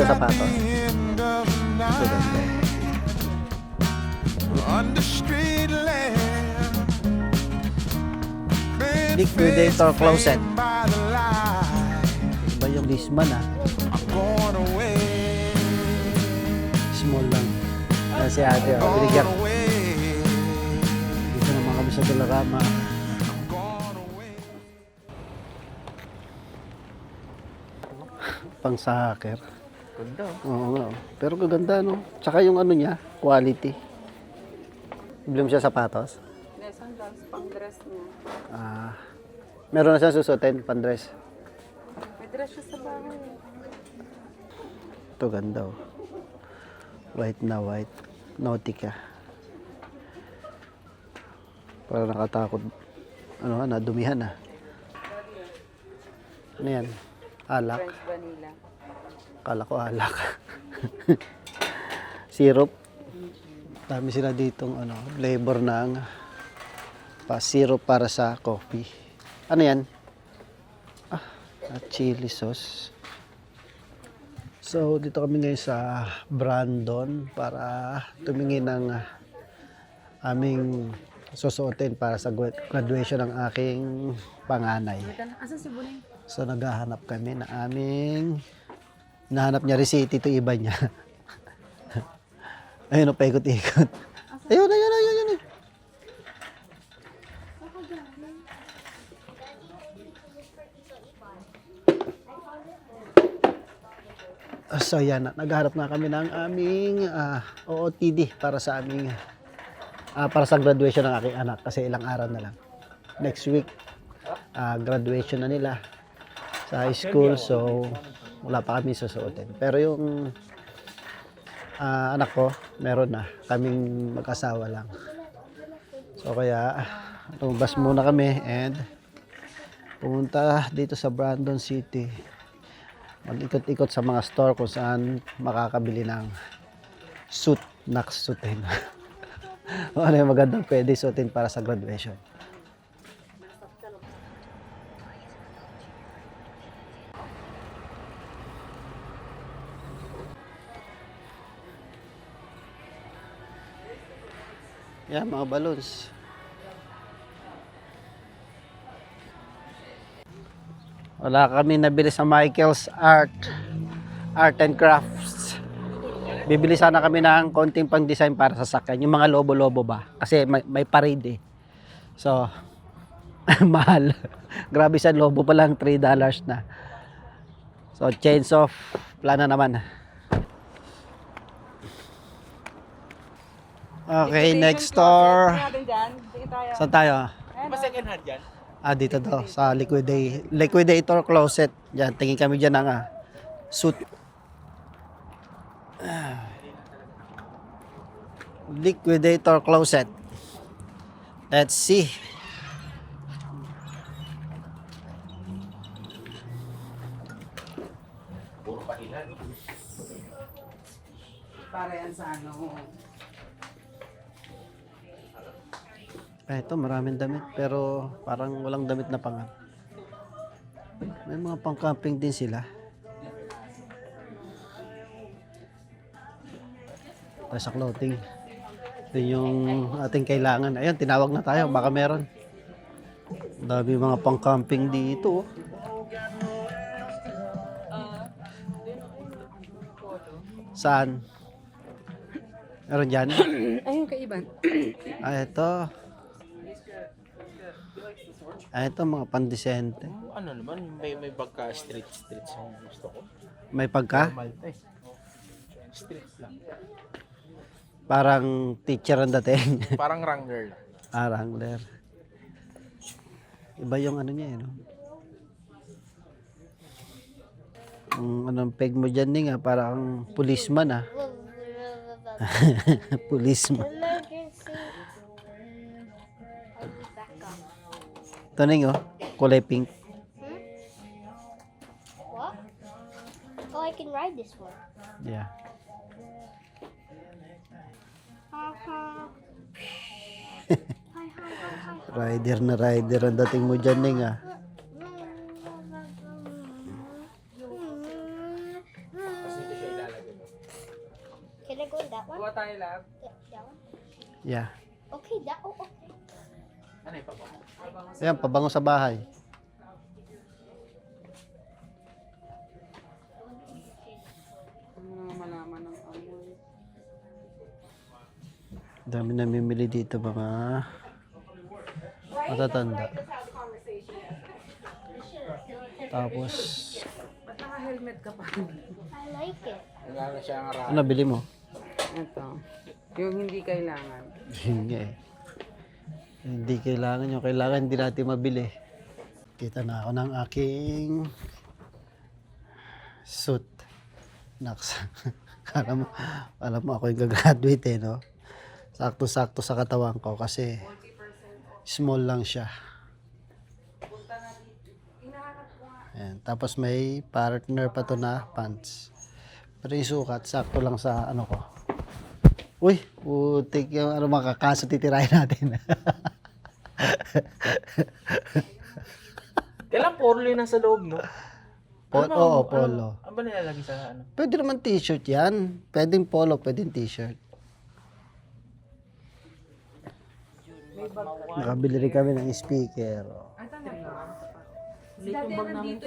siya sapatos. Liquidator closet. Iba yung Lisman ah. Small lang. Si ate, binigyan. Dito naman kami sa Dollarama. Pang soccer. Ganda. Oo nga. Pero gaganda no. Tsaka yung ano niya, quality. Bili mo siya sapatos? Yes, hanggang pang dress niya. Meron na siya susutin, pandress. May dress siya sa bahay. Ito ganda oh. White na white. Nautica. Para nakatakot. Ano na, dumihan na. Ano yan? Alak. French vanilla. Kala ko alak. Syrup. Dami sila ditong ano, flavor ng syrup para sa coffee. Ano yan? Chili sauce. So, dito kami ngayon sa Brandon para tumingin ng aming susuotin para sa graduation ng aking panganay. Asan si Bunay? So, naghahanap kami na aming nahanap niya receipt, ito iba niya. Ayun, paikot-ikot. Ayun. So, yan. Naghahanap na kami ng aming OOTD para sa aming para sa graduation ng aking anak kasi ilang araw na lang. Next week, graduation na nila sa high school. So, wala pa kami susuotin. Pero yung anak ko, meron na. Kaming mag-asawa lang. So, kaya lumabas muna kami and pumunta dito sa Brandon City. Mag-ikot-ikot sa mga store kung saan makakabili ng suit na suitin. Ano yung magandang pwede suitin para sa graduation. Yan, mga balloons. Wala kami nabili sa Michael's Art and Crafts. Bibili sana kami ng konting pang-design para sa sakyan. Yung mga lobo-lobo ba? Kasi may parade eh. So, mahal. Grabe sa lobo pa lang, $3 na. So, change of plan na naman. Okay, next store. Saan tayo? Mas second hand yan? Dito daw sa Liquidator Closet. Diyan, tingin kami diyan ng suit. Liquidator Closet. Let's see. Puro pahilan. Para yan sa ano. Ito maraming damit pero parang walang damit na pang. May mga pang-camping din sila. Tayo sa clothing. Ito yung ating kailangan. Ayun, tinawag na tayo. Baka meron. Dami mga pang-camping dito. Saan? Meron dyan? Ayun, kaiban. Ito. Ito, mga pandesente. Ano naman, may pagka street yung gusto ko. May pagka? Normal eh. Street lang. Parang teacher ang dating. Parang Wrangler lang. Wrangler. Iba yung ano niya, no? Anong peg mo dyan, Ning, parang policeman, Policeman. Ito, Ning, kulay pink. What? Oh, I can ride this one. Yeah. Rider na rider ang dating mo dyan, Ning, That one? Kuha tayo, lab. That one? Yeah. Okay, that. Oh, okay. Ano yung papa? Ayan, pabango sa bahay. Malaman ng amoy. Dami namimili dito mga matatanda. Tapos, Ba't naka-helmet ka pa? I like it. Wala na siya ang ano bili mo? Ito. Yung hindi kailangan. Hindi eh. Hindi kailangan yung kailangan, hindi natin mabili. Kita na ako ng aking suit. Naks. alam mo ako yung gagraduate eh, no? Sakto-sakto sa katawan ko kasi small lang siya. Ayan. Tapos may partner pa to na pants. Pero yung sukat, sakto lang sa ano ko. Uy, putik yung ano makakaso titirahin natin. Kailan polo yung nasa loob, no? Oo, polo. Ano ba nilalagay sa ano? Pwede naman t-shirt yan. Pwedeng polo, pwedeng t-shirt. Nakabili rin kami ng speaker.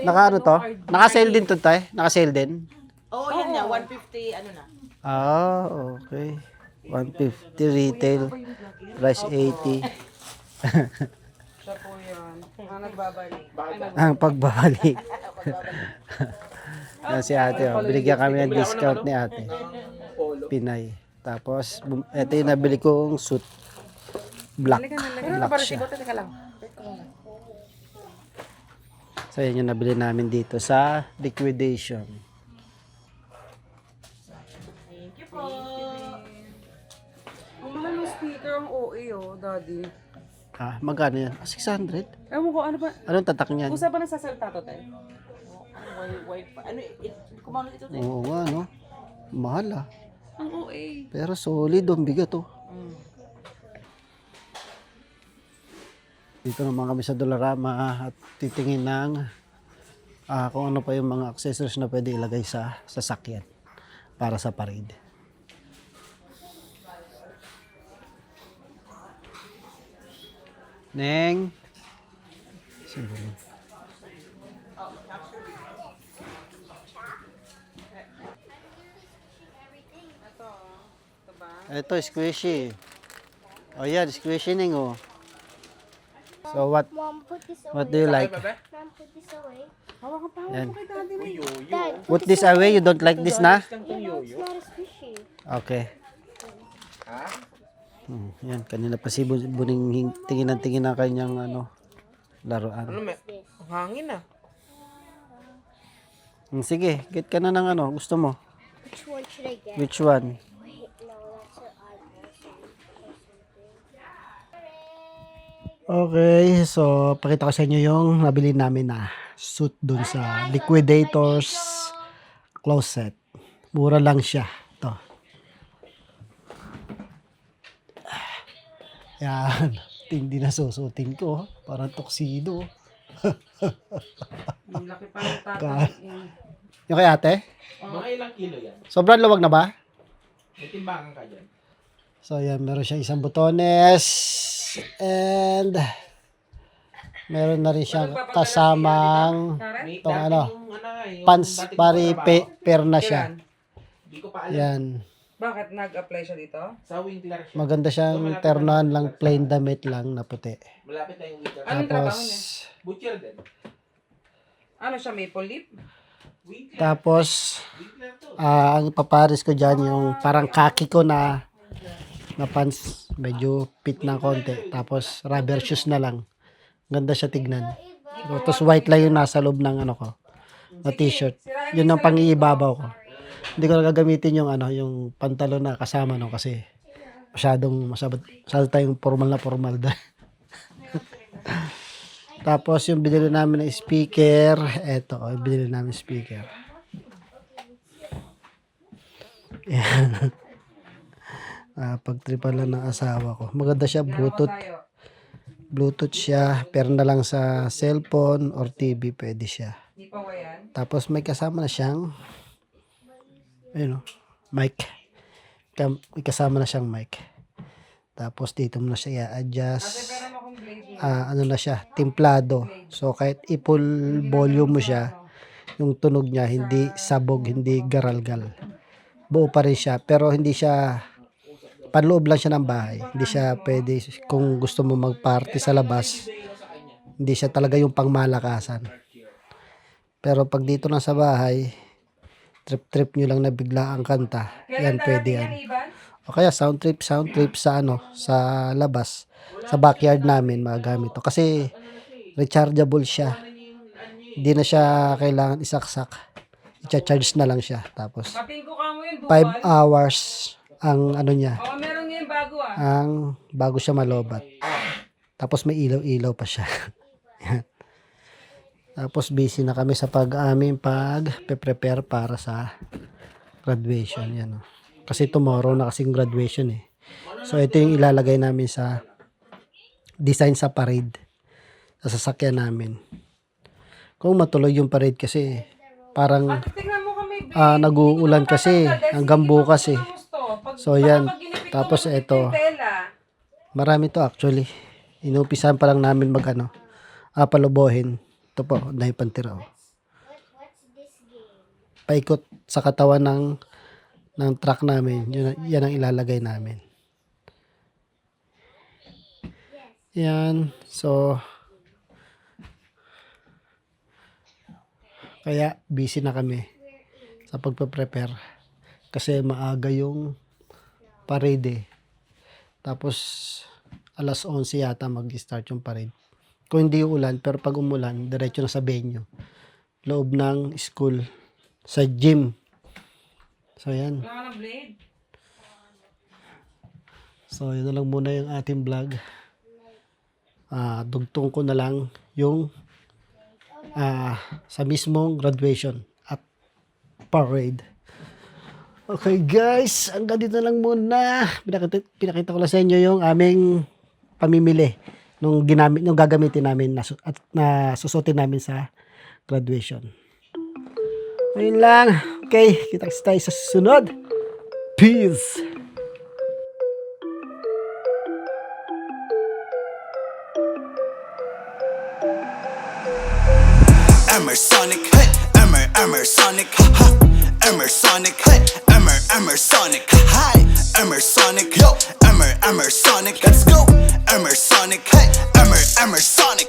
Naka ano to? Naka-sale din to tayo? Naka-sale din? Oo, yan nga. 150, ano na. Ah, okay. 150 retail. Price 80. Siya po yun. Nagbabalik. Ang pagbabalik. Yan si ate, oh. Binigyan kami ng discount ni ate. Polo. Pinay. Tapos, ito yung nabili kong suit. Black. Black siya. Teka lang. So, yan yung nabili namin dito sa liquidation. Ang mahal ng speaker ang OA, oh, daddy. Ah, magkano yan? 600? Ewan ko, ano ba? Anong tatak niyan? Kung saan ba nagsasalta to, tayo? Ano, kumano ito? Oo nga, no? Mahal ah. Ang OA. Pero solid, ang bigat oh. Dito naman kami sa Dollarama at titingin ng kung ano pa yung mga accessories na pwede ilagay sa sasakyan para sa parade. Neng. Siguro. Ito, squishy. Oh yan, squishy ning oh. So Mom, put this away. what do you like? Mom, put this away. Hawakan pa Yan. ako kay daddy na. Dad, Put this away, you don't like this na? no, it's not a squishy. Okay. Yan, kanina pa si Buning tingin ng kanyang ano, laruan. Ano may? Ang hangin ah. Sige, get ka na ng ano, gusto mo. Which one should I get? Which one? Wait, no, that's an eyeball. Okay, so pakita ko sa inyo yung nabili namin na suit dun sa Liquidators Closet. Mura lang siya. Ito. Yan. Hindi na susutin ko. Parang tuxedo. Ang laki pa ng tatak. Yung kay ate? Mga ilang kilo yan? Sobrang luwag na ba? May timbangan ka dyan. So yan, meron siyang isang botones. And meron na rin siyang kasamang May itong dati ano, yung yung pants dating pari trabaho. pair na siya. Hindi ko pa alam. Yan. Bakit nag-apply siya dito? Sa Winkler siya. Maganda siyang ternohan lang, plain damit lang na puti. Malapit na yung Winkler. Anong trabaho Tapos, niya? Butcher din. Ano siya, maple leaf? Winkler. tapos, Winkler to. ang ipapares ko dyan yung parang kaki ko na pants, medyo fit ng konti. Tapos, rubber shoes na lang. Ganda siya tignan. Tapos, white lang yung nasa loob ng ano ko, na t-shirt. Yun ang pang-iibabaw ko. Hindi ko na gagamitin yung ano, yung pantalon na kasama no kasi masyado tayong formal na formal doon. Tapos yung binili namin na speaker, eto, binili namin speaker. Yan. Pagtripan lang ng asawa ko. Maganda siya, Bluetooth. Tayo. Bluetooth siya, pero na lang sa cellphone or TV pwede siya. Di pa ba yan? Tapos may kasama na siyang ayun, mic. May kasama na siyang mic. Tapos dito mo na siya i-adjust. Ano na siya, templado. So kahit i-full volume mo siya, yung tunog niya hindi sabog, hindi garalgal. Buo pa rin siya, pero hindi siya panloob lang siya ng bahay. Hindi siya pwede kung gusto mo mag-party sa labas. Hindi siya talaga yung pangmalakasan. Pero pag dito na sa bahay, trip nyo lang na bigla ang kanta, yan pwede yan. O kaya sound trip sa sa labas, sa backyard namin magagamit to. Kasi rechargeable siya. Hindi na siya kailangan isaksak. I-charge na lang siya. Tapos 5 hours ang ano niya. Meron ngayon bago Ang bago siya malobat. Tapos may ilaw-ilaw pa siya. Yan. Tapos busy na kami sa pag-prepare para sa graduation. Yan, oh. Kasi tomorrow na kasing graduation eh. So ito yung ilalagay namin sa design sa parade. Sa sasakyan namin. Kung matuloy yung parade kasi parang nag-uulan kasi hanggang bukas eh. So yan. Tapos ito. Marami to actually. Inupisahan pa lang namin palubohin. Ito po, dahil pantira. Paikot sa katawan ng truck namin. Yan ang ilalagay namin. Yan. So, kaya busy na kami sa pagpe-prepare. Kasi maaga yung parade eh. Tapos, alas 11 yata mag-start yung parade. Kung hindi ulan, pero pag umulan, diretso na sa venue. Loob ng school. Sa gym. So, yan. So, yun na lang muna yung ating vlog. Dugtong ko na lang yung sa mismong graduation at parade. Okay guys, hanggang dito na lang muna. Pinakita ko lang sa inyo yung aming pamimili nung gagamitin namin at susutin namin sa graduation. Ayun lang. Okay, kita-kits tayo sa susunod. Peace! Emersonic, hey, Emersonic, ha, Emersonic, hey, Emersonic, hi, Emersonic, yo, Emersonic, let's go, Emersonic.